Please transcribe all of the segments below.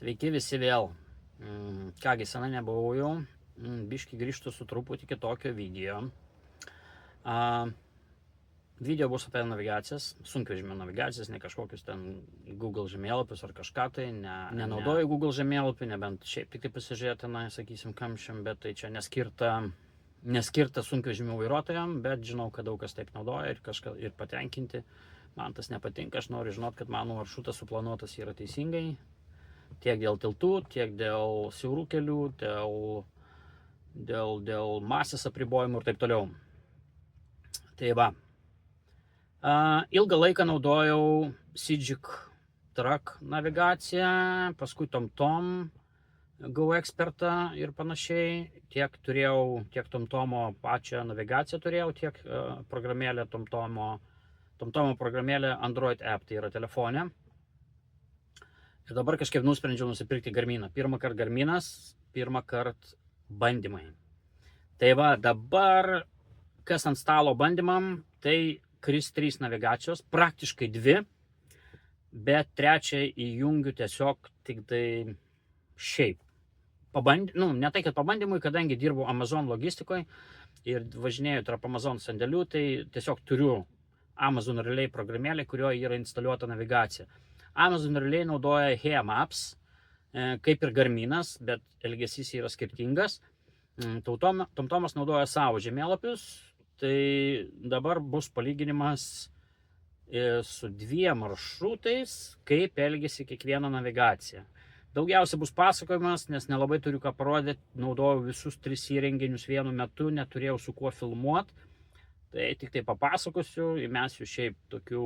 Sveiki visi vėl. Kągi, senai nebuvau jau. Biški grįžtu su truputį kitokio video. Video bus apie navigacijas, sunkvežimio navigacijas, ne kažkokius ten Google žemėlapius ar kažką tai. Nenaudoju Google žemėlapį, nebent šiaip tik tai pasižiūrėti, sakysim, kamščiam, bet tai čia neskirta sunkvežimio vairuotojam, bet žinau, kad daug kas taip naudoja ir patenkinti. Man tas nepatinka, aš noriu žinot, kad mano maršrutas suplanuotas yra teisingai. Tiek dėl tiltų, tiek dėl siaurų kelių, dėl masės apribojimų ir taip toliau. Tai va. Ilgą laiką naudojau Sigic Track navigaciją, paskui TomTom, GoExpertą ir panašiai. Tiek TomTomo pačią navigaciją turėjau, tiek programėlę TomTomo programėlė Android app, tai yra telefone. Ir dabar kažkaip nusprendžiau nusipirkti Garminą. Pirmąkart Garminas, pirmąkart bandymai. Tai va, dabar kas ant stalo bandymam, tai Kris 3 navigacijos, praktiškai 2, bet trečią įjungiu tiesiog tik tai šiaip. Ne tai, kad pabandymui, kadangi dirbu Amazon logistikoje ir važinėju tarp Amazon sandėlių, tai tiesiog turiu Amazon Relay programėlė, kurioje yra instaliuota navigacija. Amazon Relay naudoja Hea Maps, kaip ir Garminas, bet elgesys yra skirtingas. TomTomas naudoja savo žemėlapius, tai dabar bus palyginimas su 2 maršrutais, kaip elgesi kiekviena navigacija. Daugiausia bus pasakojimas, nes nelabai turiu ką parodyti, naudojau visus 3 įrenginius vienu metu, neturėjau su kuo filmuoti. Tai tik tai papasakosiu, įmesiu šiaip tokių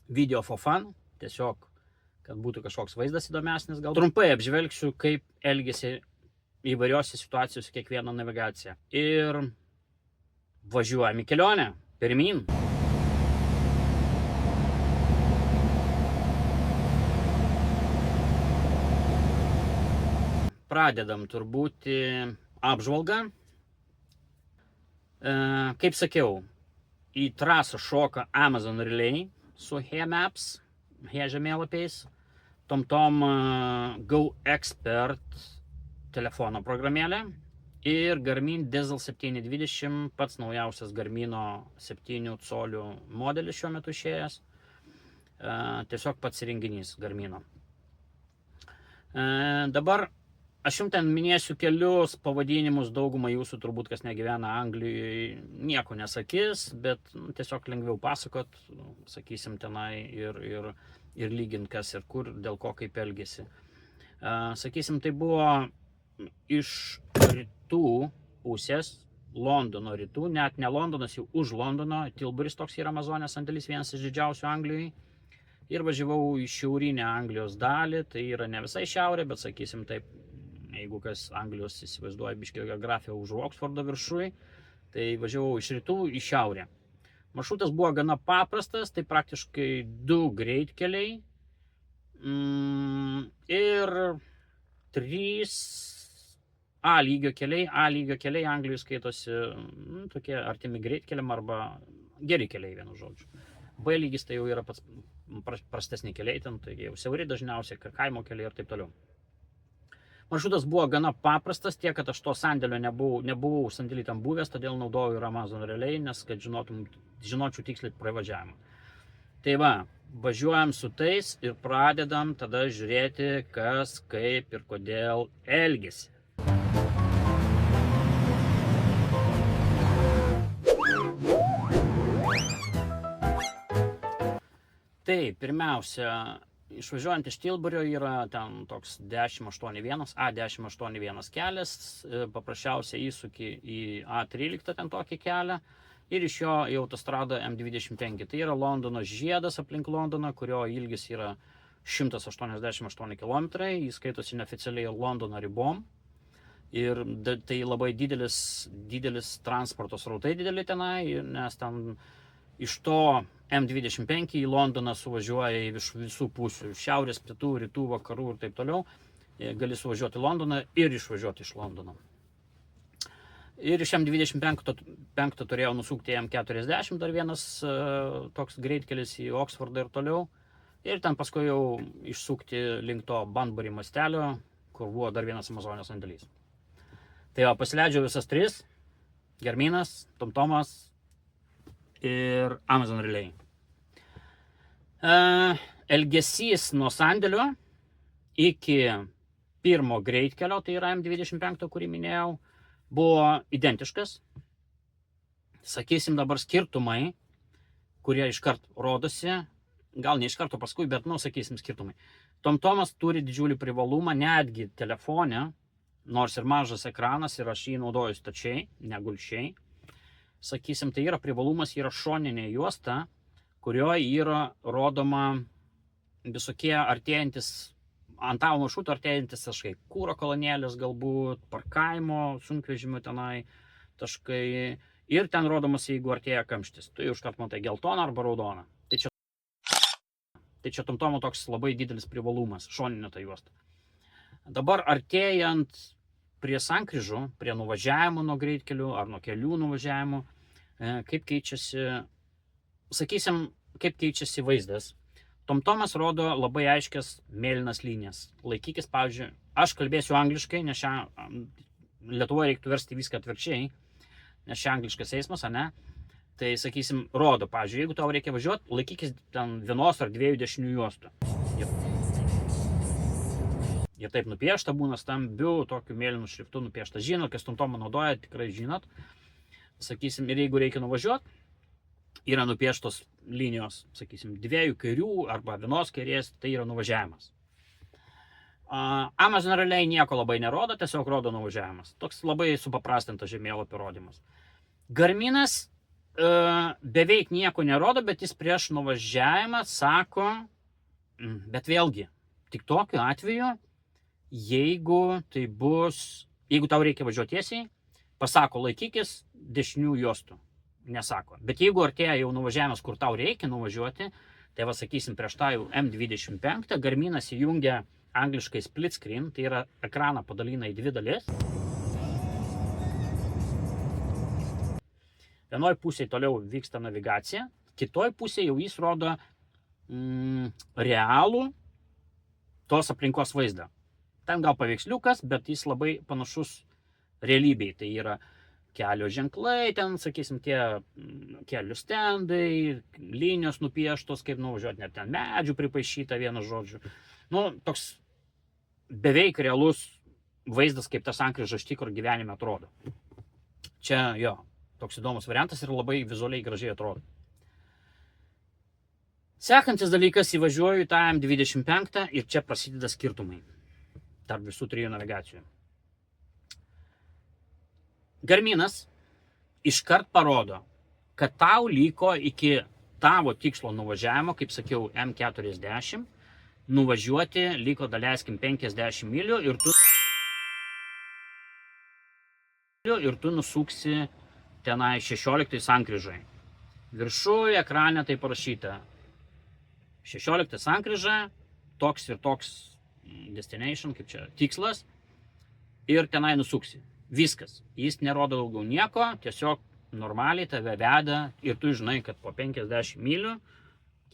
video for fun, tiesiog, kad būtų kažkoks vaizdas įdomesnis. Gal trumpai apžvelgsiu, kaip elgesi įvairiose situacijose kiekviena navigacija. Ir važiuojam į kelionę, pirmyn. Pradedam turbūt apžvalgą. Kaip sakiau, į trasą šoka Amazon Relay su Hea Maps, Hea žemėlapiais, TomTom GoExpert telefono programėlė ir Garmin Diesel 720, pats naujausias Garmino 7 colių modelis šiuo metu išėjęs, tiesiog pats įrenginys Garmino. Dabar aš jums ten minėsiu kelius pavadinimus, daugumą jūsų turbūt, kas negyvena Anglijoje, nieko nesakys, bet tiesiog lengviau pasakot, sakysim, tenai ir lygint kas ir kur, dėl ko kaip elgesi. Sakysim, tai buvo iš rytų pusės, Londono rytų, net ne Londonas, jau už Londono, Tilburis toks yra Amazonės sandėlis, vienas iš didžiausių Anglijoje. Ir važiavau į šiaurinę Anglijos dalį, tai yra ne visai šiaurė, bet sakysim taip, jeigu kas Anglijos įsivaizduoja biškį geografiją už Oksfordo viršui, tai važiavau iš rytų į šiaurę. Maršrutas buvo gana paprastas, tai praktiškai 2 greitkeliai ir 3 A lygio keliai. A lygio keliai Anglijoje skaitosi tokie artimi greitkeliam arba geri keliai, vienu žodžiu. B lygis tai jau yra pats prastesni keliai, ten tai jau siauri dažniausiai, kaimo keliai ir taip toliau. Maršrutas buvo gana paprastas, tiek, kad aš to sandėlio nebuvau sandėlį tam buvęs, todėl naudoju ir Amazon Relay, nes kad žinočiau tiksliai pravažiavimą. Tai va, važiuojam su tais ir pradedam tada žiūrėti, kas, kaip ir kodėl elgesi. Tai pirmiausia, išvažiuojant iš Tilburio yra ten toks A1081 kelias, paprasčiausiai įsuki į A13 ten tokį kelią ir iš jo į autostradą M25. Tai yra Londono žiedas aplink Londoną, kurio ilgis yra 188 km, jis skaitosi neoficialiai Londono ribom. Ir tai labai didelis transporto srautai dideli tenai, nes ten iš to M25 į Londoną suvažiuoja iš visų pusių, šiaurės, pietų, rytų, vakarų ir taip toliau. Gali suvažiuoti į Londoną ir išvažiuoti iš Londono. Ir iš M25 turėjau nusukti M40, dar vienas toks greitkelis į Oksfordą ir toliau. Ir ten paskui jau išsukti link to Banbury mastelio, kur buvo dar vienas Amazonės sandėlys. Tai va, pasileidžiau visas tris. Garminas, TomTomas ir Amazon Relay. Elgesys nuo sandėlio iki pirmo greitkelio, tai yra M25, kurį minėjau, buvo identiškas. Sakysim dabar skirtumai, kurie iškart rodosi, gal ne iš karto paskui, bet, sakysim, skirtumai. TomTomas turi didžiulį privalumą, netgi telefone, nors ir mažas ekranas ir aš jį naudoju stačiai, negulšiai. Sakysim, tai yra privalumas, yra šoninė juosta, kurioje yra rodoma visokie artėjantis, ant tavo maršruto artėjantis taškai. Kūro kolonėlės galbūt, parkavimo sunkvežimių tenai taškai. Ir ten rodomas, jeigu artėja kamštis. Tu jau iškart matai geltoną arba raudoną. Tai čia TomTomo toks labai didelis privalumas, šoninė ta juosta. Dabar artėjant prie sankryžų, prie nuvažiavimo nuo greitkelių ar nuo kelių nuvažiavimo, kaip keičiasi, sakysim, kaip keičiasi vaizdas. TomTomas rodo labai aiškias mėlynas linijas. Laikykis, pavyzdžiui, aš kalbėsiu angliškai, nes šią Lietuvoje reiktų versti viską atvirkščiai, nes čia angliškas eismas, ne? Tai, sakysim, rodo, pavyzdžiui, jeigu tau reikia važiuoti, laikykis ten vienos ar dviejų dešinių juostų. Ir taip nupiešta būna stambių, tokių mėlynų šriftų nupiešta. Žinot, kas TomTomą naudoja, tikrai žinot. Sakysim, ir jeigu reikia nuvažiuoti, yra nupieštos linijos, sakysim, dviejų kairių arba vienos kairės, tai yra nuvažiavimas. Amazon Relay nieko labai nerodo, tiesiog rodo nuvažiavimas. Toks labai supaprastintas žemėlapio rodymas. Garminas beveik nieko nerodo, bet jis prieš nuvažiavimą sako, bet vėlgi, tik tokiu atveju, jeigu tau reikia važiuoti tiesiai, pasako laikykis dešinių juostų, nesako. Bet jeigu artėja jau nuvažiavimas, kur tau reikia nuvažiuoti, tai va, sakysim, prieš tą jau M25, Garminas įjungia angliškai split screen, tai yra ekraną padalina į dvi dalis. Vienoj pusėje toliau vyksta navigacija, kitoj pusėje jau jis rodo realų tos aplinkos vaizdą. Ten gal paveiksliukas, bet jis labai panašus realybei. Tai yra kelio ženklai, ten, sakysim, tie kelių stendai, linijos nupieštos, kaip nuvažiuoti, net ten medžių pripaišyta, vienu žodžiu. Toks beveik realus vaizdas, kaip ta sankryža iš tikro gyvenime atrodo. Čia jo, toks įdomus variantas ir labai vizualiai gražiai atrodo. Sekantis dalykas, įvažiuoju į tą M25 ir čia prasideda skirtumai tarp visų trijų navigacijų. Garminas iškart parodo, kad tau liko iki tavo tikslo nuvažiavimo, kaip sakiau, M40, nuvažiuoti liko, daleiskim, 50 mylių ir tu nusuksi tenai 16 sankryžai. Viršuje ekrane tai parašyta 16 sankryža, toks ir toks destination, kaip čia, tikslas, ir tenai nusuksi. Viskas. Jis nerodo daugiau nieko, tiesiog normaliai tave veda ir tu žinai, kad po 50 mylių,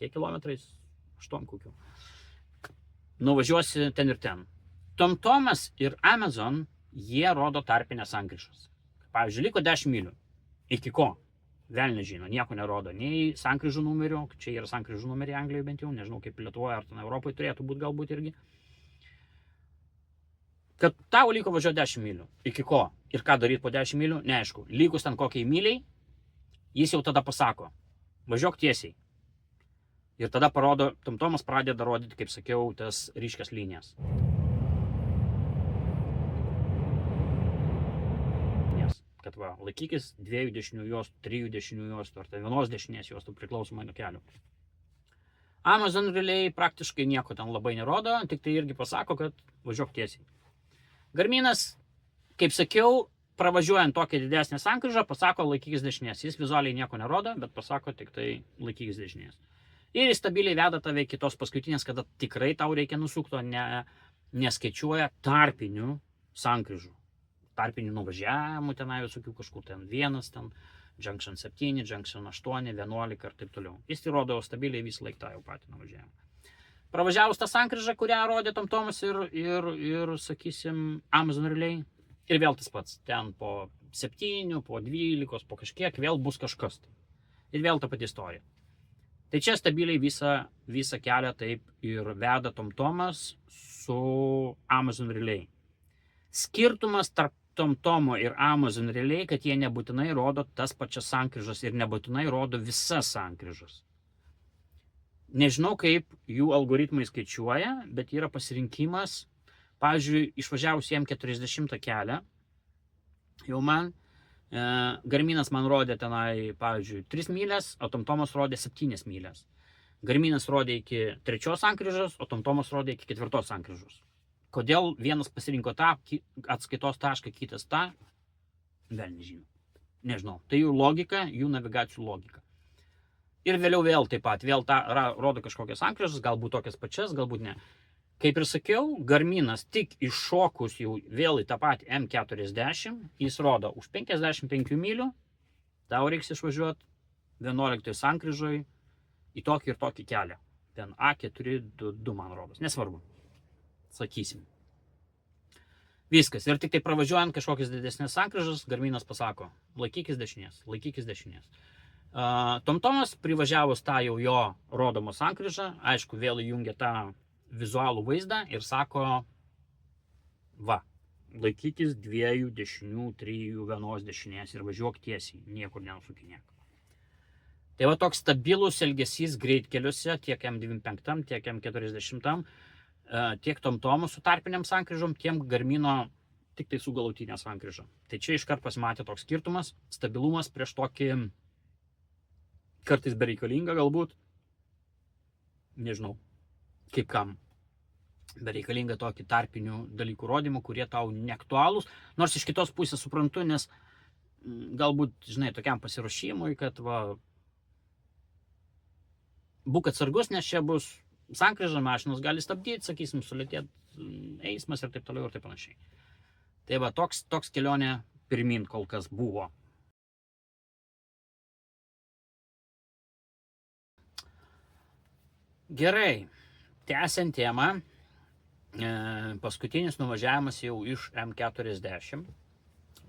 kiek kilometrais, 8 kokių, nuvažiuosi ten ir ten. TomTomas ir Amazon, jie rodo tarpinės sankryžas. Pavyzdžiui, liko 10 mylių. Iki ko? Vėl nežino, nieko nerodo. Nei sankryžų numerių, čia yra sankryžų numeriai Anglijoje bent jau, nežinau kaip Lietuvoje ar ten Europoje turėtų būti galbūt irgi. Kad tau liko važiuoti 10 mylių. Iki ko? Ir ką daryti po 10 mylių? Neaišku. Likus ten kokiai myliai, jis jau tada pasako, važiuok tiesiai. Ir tada parodo, TomTomas pradeda rodyti, kaip sakiau, tas ryškias linijas. Kad va, laikykis 2 dešinių juostų, 3 dešinių juostų, ar tai 1 dešinės juostų, priklausomai nuo kelių. Amazon Relay praktiškai nieko ten labai nerodo, tik tai irgi pasako, kad važiuok tiesiai. Garminas, kaip sakiau, pravažiuojant tokią didesnę sankryžą, pasako laikykis dešinės. Jis vizualiai nieko nerodo, bet pasako tik tai laikykis dešinės. Ir jis stabiliai veda tave iki tos paskutinės, kada tikrai tau reikia nusukto, neskaičiuoja tarpinių sankryžų. Tarpinių nuvažiavimų tenai visokių kažkur ten vienas, ten Junction 7, Junction 8, 11 ir taip toliau. Jis įrodo stabiliai visą laiką tą jau patį nuvažiavimą. Pravažiavus tą sankryžą, kurią rodė TomTomas ir sakysim, Amazon Relay. Ir vėl tas pats. Ten po 7, po 12, po kažkiek vėl bus kažkas. Ir vėl ta pati istorija. Tai čia stabiliai visą kelią taip ir veda TomTomas su Amazon Relay. Skirtumas tarp TomTomo ir Amazon Relay, kad jie nebūtinai rodo tas pačias sankryžas ir nebūtinai rodo visas sankryžas. Nežinau, kaip jų algoritmai skaičiuoja, bet yra pasirinkimas. Pavyzdžiui, išvažiavus į M40 kelią, jau man Garminas man rodė tenai, pavyzdžiui, 3 mylės, o TomTomas rodė 7 mylės. Garminas rodė iki 3 sankryžos, o TomTomas rodė iki 4 sankryžos. Kodėl vienas pasirinko tą atskaitos tašką, kitas tą, vėl nežinau. Nežinau. Tai jų logika, jų navigacijų logika. Ir vėliau taip pat, vėl tą rodo kažkokias sankryžas, galbūt tokias pačias, galbūt ne. Kaip ir sakiau, Garminas tik iššokus jau vėl į tą patį M40, jis rodo už 55 mylių, tau reiks išvažiuoti 11 sankryžoj į tokį ir tokį kelią. Ten A422 man rodos, nesvarbu, sakysim. Viskas. Ir tik tai pravažiuojant kažkokias didesnės sankryžas, Garminas pasako, laikykis dešinės, laikykis dešinės. TomTomas privažiavus tą jau jo rodomą sankryžą, aišku, vėl įjungia tą vizualų vaizdą ir sako, va, laikykis 2 dešinių, 3, 1 dešinės ir važiuok tiesiai, niekur nenusukinėk. Tai va toks stabilus elgesys greitkeliuose tiek M25, tiek M40, tiek TomTomo su tarpiniam sankryžom, tiek Garmino tik tai su galutinė sankryža. Tai čia iškart pasimatė toks skirtumas, stabilumas prieš tokį kartais bereikalingą galbūt, nežinau, kaip kam, bereikalingą tokį tarpinių dalykų rodymų, kurie tau neaktualūs, nors iš kitos pusės suprantu, nes galbūt, žinai, tokiam pasiruošimui, kad va, būk atsargus, nes čia bus sankryža, mašinos gali stabdyti, sakysim, sulėtėti eismas ir taip toliau ir taip panašiai. Tai va, toks kelionė pirmin kol kas buvo. Gerai, tęsiant temą, paskutinis nuvažiavimas jau iš M40,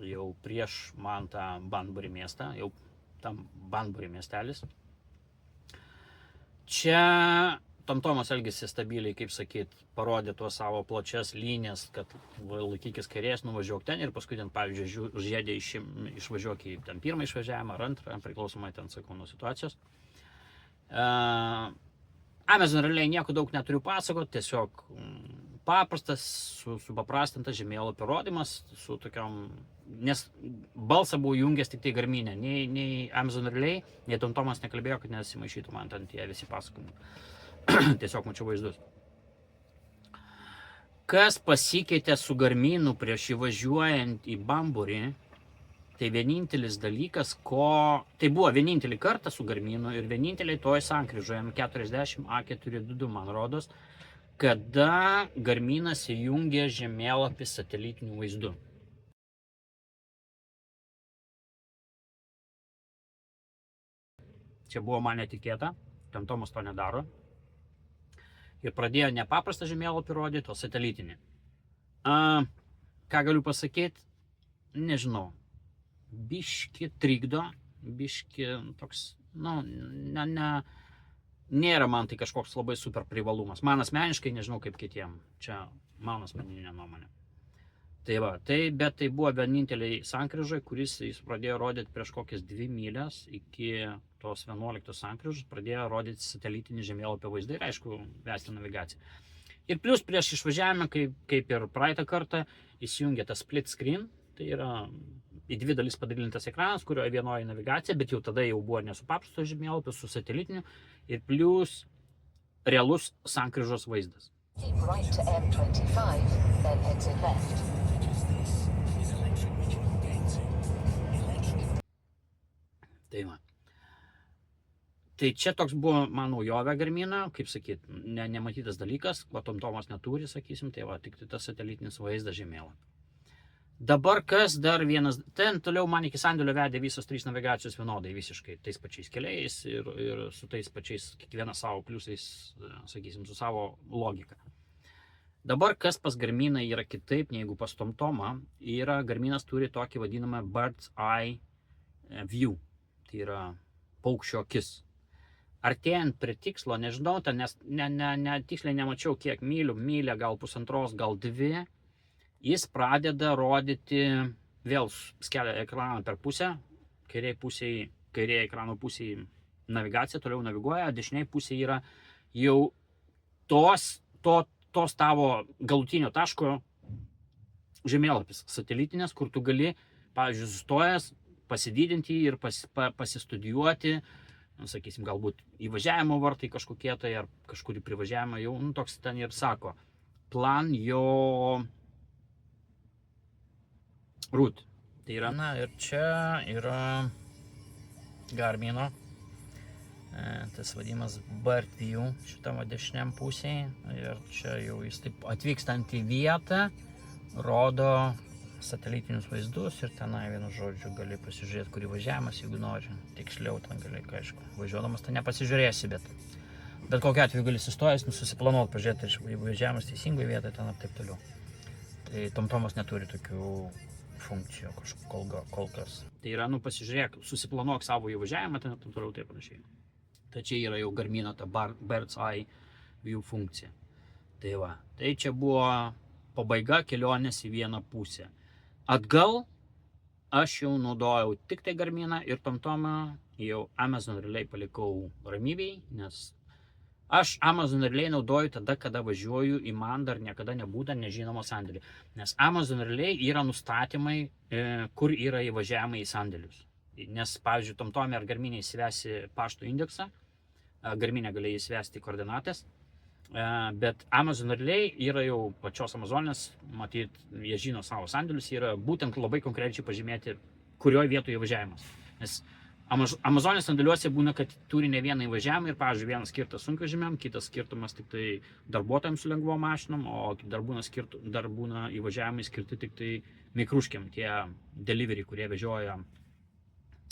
jau prieš man tą Banbury miestą, jau tam Banbury miestelis. Čia TomTomas elgėsi stabiliai, kaip sakyt, parodė tuos savo plačias linijas, kad laikykis kairės, nuvažiuok ten ir paskui ten, pavyzdžiui, užėdė išvažiuok į ten pirmą išvažiavimą ar antrą, priklausomai ten, sakau, nuo situacijos. Amazon Relay nieko daug neturiu pasakoti, tiesiog paprastas, supaprastintas žemėlapio rodymas, su tokiom, nes balsą buvo jungęs tik tai Garminė, nei Amazon Relay, nei TomTomas nekalbėjo, kad nesimaišytų man ten tie visi pasakojimai. Tiesiog mačiau vaizdus. Kas pasikeitė su Garminu prieš įvažiuojant į Banbury? Tai vienintelis dalykas, tai buvo vienintelį kartą su Garminu ir vieninteliai toj sankryžoje M40 A422 man rodos, kada Garminas įjungė žemėlapį satelitiniu vaizdu. Čia buvo man netikėta, TomTomas to nedaro. Ir pradėjo ne paprastą žemėlapį rodyti, o satelitinį. Ką galiu pasakyti? Nežinau. Biški trikdo, biški toks, nėra man tai kažkoks labai super privalumas. Man asmeniškai, nežinau kaip kitiem, čia mano asmeninė nuomonė. Tai va, bet tai buvo vieninteliai sankryžai, kuris jis pradėjo rodyti prieš kokias 2 mylės iki tos 11 sankryžos, pradėjo rodyti satelitinį žemėlapio vaizdą ir aišku, vesti navigaciją. Ir plus prieš išvažiavimą, kaip ir praeitą kartą, įsijungė tą split screen, tai yra į 2 dalis padalintas ekranas, kurioje vienoje navigacija, bet jau tada jau buvo ne su paprasto žemėlapiu, su satelitiniu ir plus realus sankryžos vaizdas. Right to M25, then exit left. Tai va. Tai čia toks buvo man naujovė Garmino, kaip sakyt, nematytas dalykas, ko TomTomas neturi, sakysim, tai va, tik tas satelitinis vaizdas žemėlapio. Dabar kas dar vienas, ten toliau man iki sandėlio vedė visos 3 navigacijos vienodai, visiškai tais pačiais keliais ir su tais pačiais kiekviena savo pliusais, sakysim, su savo logika. Dabar kas pas Garminą yra kitaip negu pas TomTomą, Garminas turi tokį vadinamą bird's eye view, tai yra paukščio akis. Artėjant prie tikslo, nežinau, nes tiksliai nemačiau kiek mylę, gal 1,5, gal 2, jis pradeda rodyti, vėl skelia ekraną per pusę, kairėje ekrano pusėje navigacija, toliau naviguoja, dešiniai pusėje yra jau tos tavo galutinio taško žemėlapis satelitinės, kur tu gali, pavyzdžiui, sustojęs, pasididinti ir pasistudijuoti, sakysim, galbūt įvažiavimo vartai kažkokie tai, ar kažkurį privažiavimą jau, toks ten ir sako, plan jo route. Tai yra, ir čia yra Garmino, tas vadinamas bird view šitame dešiniam pusėje, ir čia jau jis taip atvykstant į vietą, rodo satelitinius vaizdus ir tenai, vienu žodžiu, gali pasižiūrėti, kur įvažiavimas, jeigu nori, tiksliau ten gali, aišku, važiuodamas ten nepasižiūrėsi, bet kokiu atveju gali sustojęs, susiplanuoti, pažiūrėti, įvažiavimas teisingoje vietoje ten ir taip toliau. Tai TomTomas neturi tokių funkcijų kol kas. Tai yra, pasižiūrėk, susiplanuok savo įvažiavimą, ten ir toliau taip panašiai. Tai čia yra jau Garmino ta bird's eye view funkcija. Tai va, tai čia buvo pabaiga kelionės į vieną pusę. Atgal aš jau naudojau tik tai Garminą ir TomTomą, jau Amazon Relay palikau ramybėj, nes aš Amazon Relay naudoju tada, kada važiuoju į man dar niekada nebūtą nežinomą sandėlį. Nes Amazon Relay yra nustatymai, kur yra įvažiavimai į sandėlius. Nes, pavyzdžiui, TomTome ar Garminė įsivesi pašto indeksą, Garminė gali įsivesti koordinatės, bet Amazon Relay yra jau pačios Amazonės, matyt, jie žino savo sandėlius, yra būtent labai konkrečiai pažymėti, kurioje vietoje įvažiavimas. Nes Amazonės sandėliuose būna, kad turi ne vieną įvažiavimą ir, pavyzdžiui, vienas skirtas sunkvežimiam, kitas skirtumas tik tai darbuotojams su lengvom mašinom, o dar būna įvažiavimai skirti tik tai mikruškiam, tie delivery, kurie vežioja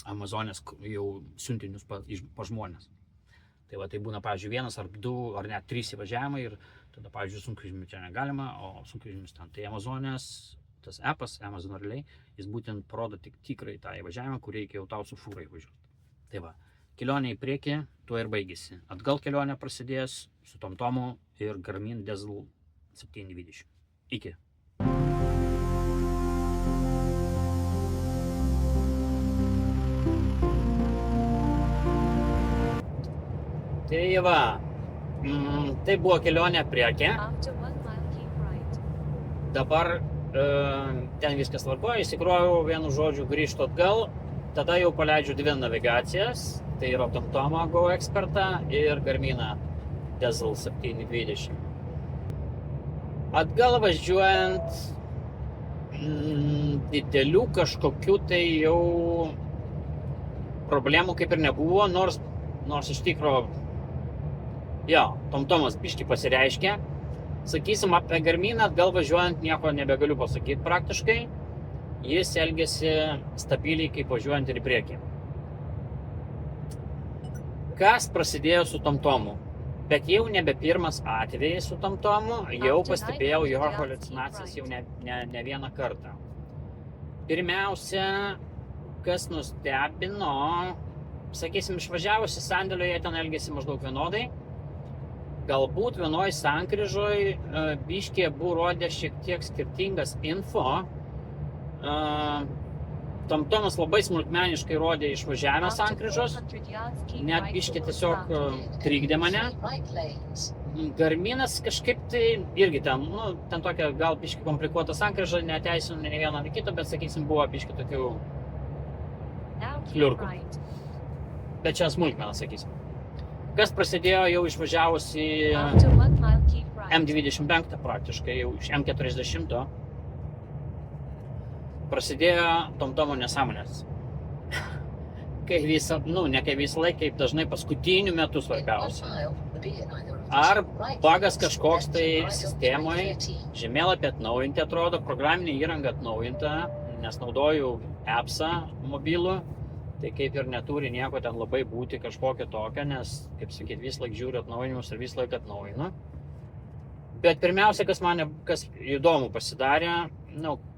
Amazonės jau siuntinius pa žmonės. Tai va, tai būna, pavyzdžiui, 1 ar 2 ar net 3 įvažiavimai ir tada, pavyzdžiui, sunkvežimių čia negalima, o sunkvežimius ten. Tai Amazonės, tas appas, Amazon Relay, jis būtent parodo tik tikrai tą įvažiavimą, kur reikia jau tau su fūra įvažiuoti. Tai va, kelionė į priekį, tuo ir baigėsi. Atgal kelionė prasidės su TomTomu ir Garmin Diesel 720. Iki. Tai va, tai buvo kelionė priekį. Dabar ten viskas tvarkoja, įsikroviau, vienu žodžiu grįžtu atgal, tada jau paleidžiu 2 navigacijas, tai yra TomTomo Go Expertą ir Garminą Diesel 720. Atgal važiuojant didelių kažkokių tai jau problemų kaip ir nebuvo, nors iš tikro, TomTomas biškį pasireiškia. Sakysim, apie Garminą atgal važiuojant nieko nebegaliu pasakyti praktiškai. Jis elgiasi stabiliai, kaip važiuojant ir į priekį. Kas prasidėjo su TomTomu? Bet jau nebe pirmas atvejis su TomTomu, jau pastebėjau jo haliucinacijas jau ne vieną kartą. Pirmiausia, kas nustebino, sakysim, išvažiavusi sandėlio, jie ten elgėsi maždaug vienodai. Galbūt vienoj sankryžoj biškį abu rodė šiek tiek skirtingas info. TomTomas labai smulkmeniškai rodė išvažiavimą sankryžos, net biškį tiesiog trikdė mane. Garminas kažkaip tai irgi ten tokia gal biškį komplikuota sankryža, neteisinu ne vieną ar kitą, bet sakysim, buvo biškį tokių kliurkų. Bet čia smulkmena, sakysim. Kas prasidėjo jau išvažiavus į M25 praktiškai, jau iš M40, prasidėjo TomTomo nesąmonės. Ne kaip visą laiką, kaip dažnai paskutiniu metu svarbiausia. ar bagas kažkoks tai sistemoje, žemėlapį atnaujinti atrodo, programinė įranga atnaujinta, nes naudoju appsą mobilų, tai kaip ir neturi nieko ten labai būti kažkokio tokio, nes, kaip sakyt, vis laik žiūriu atnaujinimus ir vis laik atnaujinu. Bet pirmiausia, kas įdomu pasidarė,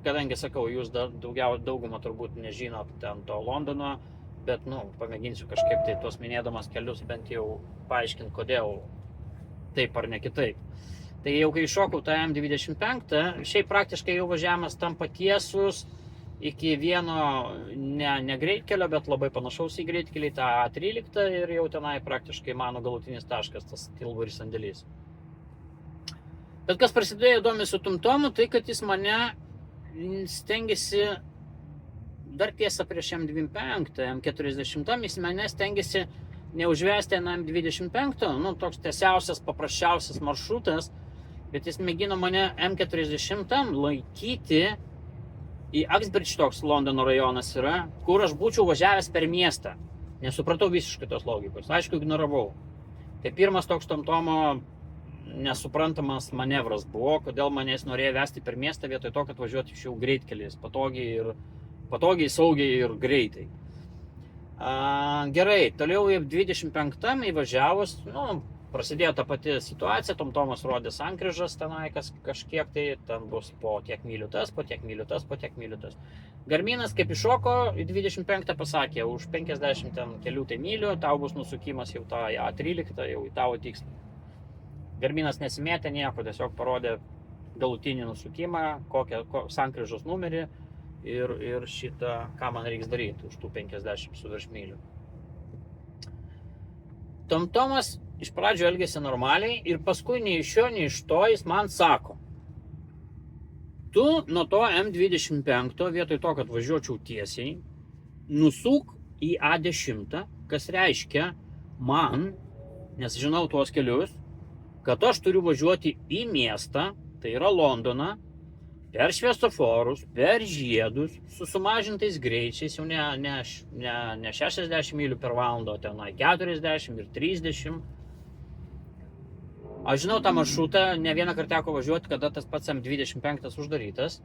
kadangi sakau, jūs daugumą turbūt nežinot ten to Londono, bet, pamėginsiu kažkaip tai tuos minėdamas kelius bent jau paaiškinti, kodėl taip ar ne kitaip. Tai jau kai iššokau tą M25, šiaip praktiškai jau važiavimas tampa tiesus iki vieno ne greitkelio, bet labai panašaus į greitkelį, tą A13 ir jau tenai praktiškai mano galutinis taškas, tas Tilbury sandėlys. Bet kas prasidėjo įdomi su TomTomu, tai kad jis mane stengiasi, dar tiesa prieš M25, M40, jis mane stengiasi neužvesti M25, toks tiesiausias, paprasčiausias maršrutas, bet jis mėgino mane M40 laikyti į Uxbridge, toks Londono rajonas yra, kur aš būčiau važiavęs per miestą. Nesupratau visiškai tos logikos, aišku, ignoravau. Tai pirmas toks TomTomo nesuprantamas manevras buvo, kodėl manęs norėjo vesti per miestą vietoj to, kad važiuoti iš jau greitkeliais, patogiai, saugiai ir greitai. Gerai, toliau į 25 įvažiavus, prasidėjo ta pati situacija, TomTomas rodė sankryžas tenai, kažkiek tai, ten bus po tiek mylių tas, po tiek mylių tas, po tiek mylių tas. Garminas kaip iššoko, į 25 pasakė, už 50 ten kelių tai mylių, tau bus nusukimas jau tą A13, jau į tavo tikslą. Garminas nesimėtė nieko, tiesiog parodė galutinį nusukimą, sankryžos numerį ir šitą, ką man reiks daryti už tų 50 su virš mylių. TomTomas iš pradžio elgėsi normaliai ir paskui nei iš šio, nei iš to jis man sako: tu nuo to M25 vietoj to, kad važiuočiau tiesiai, nusuk į A10, kas reiškia man, nes žinau tuos kelius, kad aš turiu važiuoti į miestą, tai yra Londoną, per šviesoforus, per žiedus, su sumažintais greičiais, jau ne 60 mylių per valandą, o tenai 40 ir 30. Aš žinau tą maršrutą, ne vieną kartą teko važiuoti, kada tas pats M25 uždarytas.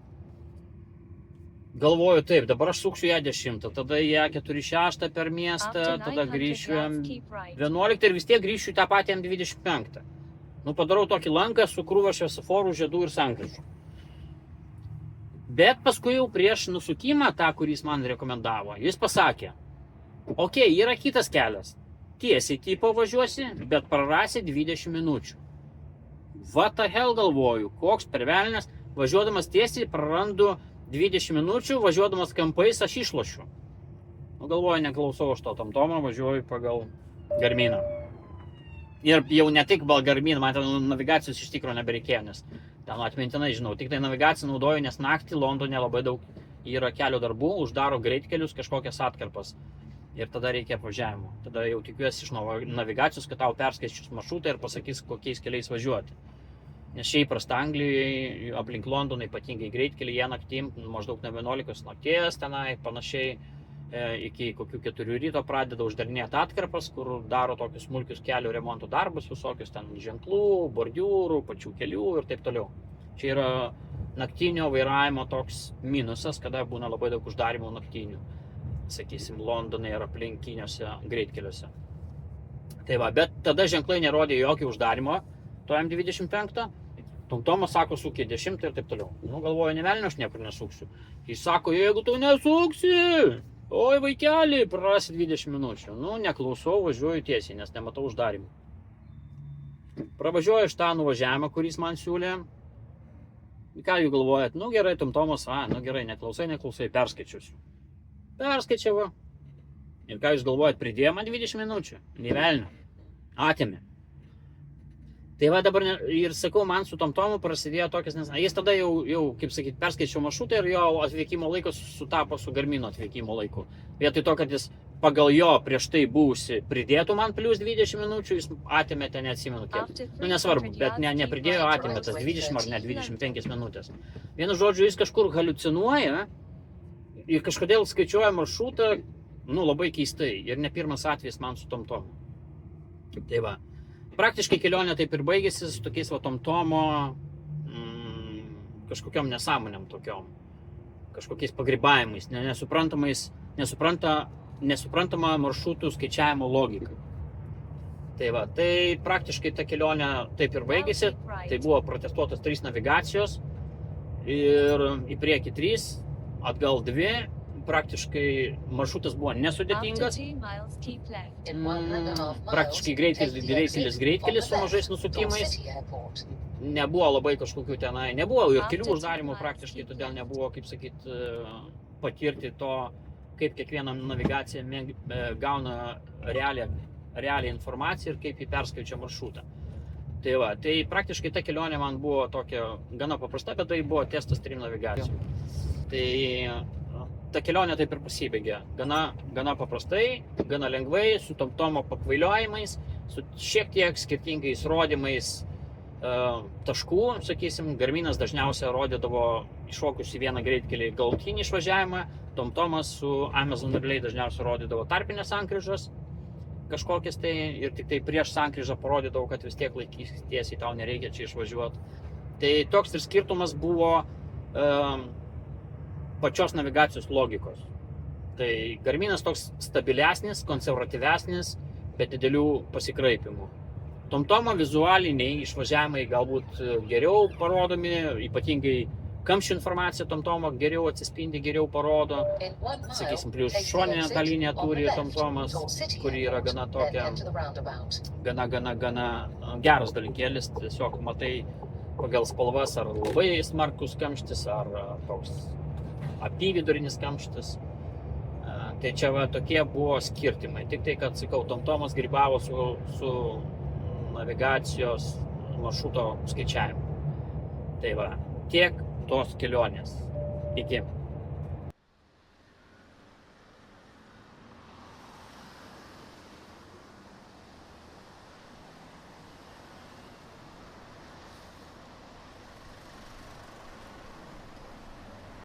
Galvoju taip, dabar aš suksiu į A10, tada į A46 per miestą, tada grįšiu M11 ir vis tiek grįšiu į tą patį M25. Padarau tokį lanką su krūva šviesoforų, žiedų ir sankryžų. Bet paskui jau prieš nusukimą, tą, kurį jis man rekomendavo, jis pasakė: okei, yra kitas kelias, tiesiai tipo važiuosi, bet prarasi 20 minučių. What the hell, galvoju, koks pervelnės, važiuodamas tiesiai prarandu 20 minučių, važiuodamas kampais aš išlošiu. Galvoju, neklausau aš to TomTomo, važiuoju pagal Garminą. Ir jau ne tik Garmin, man ten navigacijos iš tikro nebereikėjo, nes ten atmintinai žinau, tik tai navigaciją naudoju, nes naktį Londone labai daug yra kelio darbų, uždaro greitkelius, kažkokias atkarpas ir tada reikia apvažiavimo. Tada jau tikiuosi iš navigacijos, kad tau perskaičius maršrutą ir pasakys, kokiais keliais važiuoti. Nes šiaip įprasta Anglijoje, aplink Londoną, ypatingai greitkeliai, jie naktim, maždaug nuo 11 nakties tenai, panašiai, iki kokių 4 ryto pradeda uždarinėti atkarpas, kur daro tokius smulkius kelio remonto darbus, visokius ten ženklų, bordiūrų, pačių kelių ir taip toliau. Čia yra naktinio vairavimo toks minusas, kada būna labai daug uždarimų naktinių, sakysim, Londone ir aplinkiniuose greitkeliuose. Tai va, bet tada ženklai nerodė jokio uždarimo, to M25, TomTomas sako, suk į 10 ir taip toliau. Galvoju, ne velnio, aš niekur nesuksiu. Jis sako, jeigu tu nesuksi, oi vaikeli, prarasi 20 minučių. Neklausau, važiuoju tiesiai, nes nematau uždarimų. Pravažiuoju iš tą nuvažiavimą, kuris man siūlė. Ką jūs galvojat? Gerai, TomTomas, gerai, neklausai, perskaičiuosiu. Perskaičiavo. Ir ką jūs galvojat, pridėjo man 20 minučių? Nei velnio. Atėmė. Tai va dabar ir sakau, man su TomTomu prasidėjo tokias, nes jis tada jau kaip sakyt, perskaičiau maršrutą ir jo atvykimo laikas sutapo su Garmino atvykimo laiku. Vietoj to, kad jis pagal jo prieš tai buvusi pridėtų man plus 20 minučių, jis atėmė ten, neatsimenu kiek. Nesvarbu, bet nepridėjo, atėmė tas 20 ar ne 25 minutės. Vienu žodžiu, jis kažkur haliucinuoja ir kažkodėl skaičiuoja maršrutą, labai keistai. Ir ne pirmas atvejis man su TomTomu. Tai va. praktiškai kelionė taip ir baigėsi su tokiais va tomtomo kažkokiom nesąmonėm tokiom, kažkokiais pagrybavimais, nesuprantama maršrutų skaičiavimo logika. Tai va, tai praktiškai ta kelionė taip ir baigėsi, tai buvo protestuotas 3 navigacijos ir į priekį 3, atgal 2, praktiškai maršrutas buvo nesudėtingas, praktiškai greitkelis su mažais nusukimais, nebuvo labai kažkokių tenai, nebuvo ir kelių uždarimų praktiškai, todėl nebuvo, kaip sakyt, patirti to, kaip kiekviena navigacija gauna realią informaciją ir kaip jį perskaičia maršrutą. Tai va, tai praktiškai ta kelionė man buvo tokia gana paprasta, bet tai buvo testas 3 navigacijų. Tai ta kelionė taip ir pasibaigė. Gana paprastai, gana lengvai, su tomtomo pakvailiojimais, su šiek tiek skirtingais rodymais taškų, sakysim, Garminas dažniausiai rodydavo iššokus į vieną greitkelį galutinį išvažiavimą, tomtomas su Amazon Relay dažniausiai rodydavo tarpinės sankryžas kažkokias tai ir tik tai prieš sankryžą parodydavo, kad vis tiek laikys tiesiai, tau nereikia čia išvažiuoti. Tai toks ir skirtumas buvo pačios navigacijos logikos. Tai Garminas toks stabilesnis, konservatyvesnis, bet didelių pasikraipimų. Tomtomo vizualiniai išvažiavimai galbūt geriau parodomi, ypatingai kamščių informacija tomtomo geriau atsispindi, geriau parodo. Sakysim, plius šoninę tą liniją turi tomtomas, kuri yra gana tokia, gana geras dalykėlis. Tiesiog matai pagal spalvas, ar labai smarkus kamštis, ar toks apyvidurinis kamštis. Tai čia va tokie buvo skirtimai. Tik tai, kad, sakau, tomtomas grybavo su navigacijos maršruto skaičiavimu. Tai va, tiek tos kelionės. Iki.